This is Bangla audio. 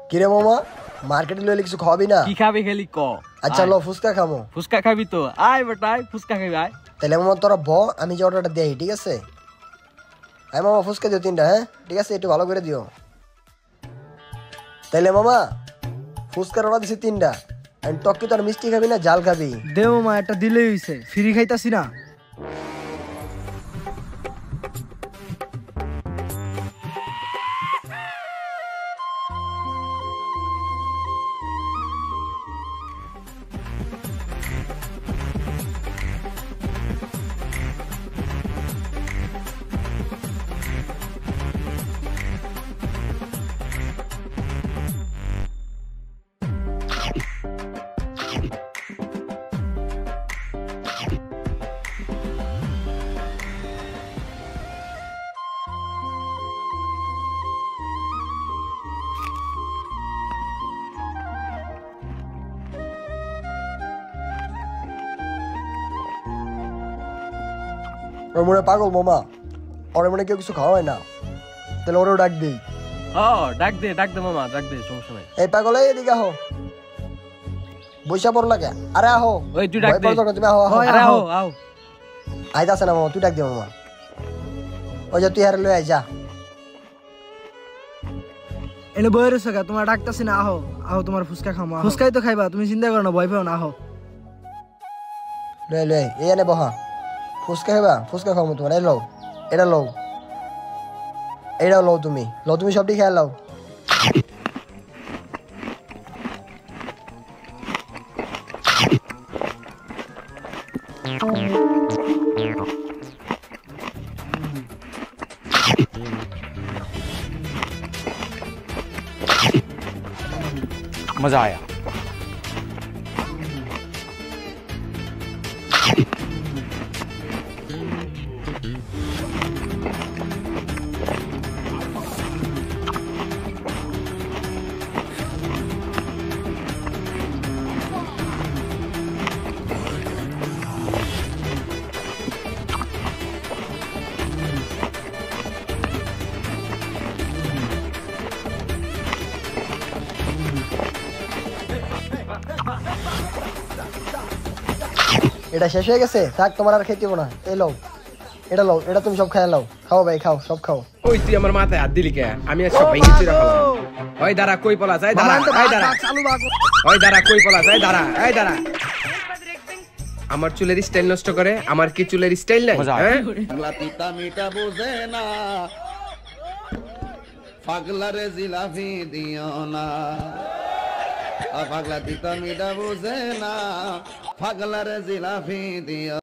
কিরে মামা মার্কেটে লইলে কিছু খাবি না? কি খাবি খালি ক। আচ্ছা লো ফুচকা খামো। ফুচকা খাবি তো আয় বেটাই ফুচকা খাবি আয়। তাহলে মামা তোরা আমি যে অর্ডারটা দেই ঠিক আছে? আয় মামা ফুচকা দিও 3টা হ্যাঁ ঠিক আছে একটু ভালো করে দিও। তাহলে মামা ফুচকার অর্ডার দিছি 3টা। আর টক তোর মিষ্টি খাবি না জাল খাবি? দে মামা একটা দিলেই হইছে, ফ্রি খাইতাছি না। ওর মনে পাগল মামা, ওর মনে কেউ কিছু খাওয়ায় না, তাহলে ওরেও ডাক দিই। ডাক দে মামা ডাক দে, সমস্যা নাই। এই পাগল এদিকে আহো, বৈশা পড় লাগে। আরে আহো, ওই তুই ডাক দে। তুমি আহো আহো। আরে আহো আও। আইতাছে না মামা, তুই ডাক দে মামা। ওই যে তুই হারে লই আই যা। এনে বইয়ের সগা তোমার ডাকতাছি না, আহো আহো তোমার ফুচকা খামো। ফুচকাই তো খাইবা, তুমি চিন্তা করো না, ভয় পাও না, আহো। লই লই এই এনে বহা। ফুচকা খাইবা? ফুচকা খাবো তোমার। এই লও, এটা লও, এইটাও লও, তুমি সবটি খেয়ে লও। मजा आया। এটা শেষ হয়ে গেছে, থাক তোমার আর খেতে না। এই লও, এটা লও, এটা তুমি সব খাই লও। খাও ভাই খাও, সব খাও। ওই তুই আমার মাথায় হাত দিলি কে? আমি সব ভেঙে চুরা খাবো। ওই দাঁড়া, কই পলা যায়? দাঁড়া, এই দাঁড়া। ওই দাঁড়া, কই পলা যায়? দাঁড়া, এই দাঁড়া। আমার চুলের স্টাইল নষ্ট করে? আমার কি চুলের স্টাইল নাই? হ্যাঁ, পাগলা পিতা মিটা বোঝে না, পাগলারে জিলাপি দিও না। পাগলা পিতা মিটা বোঝে না, পাগলারে জিলাপি দিও।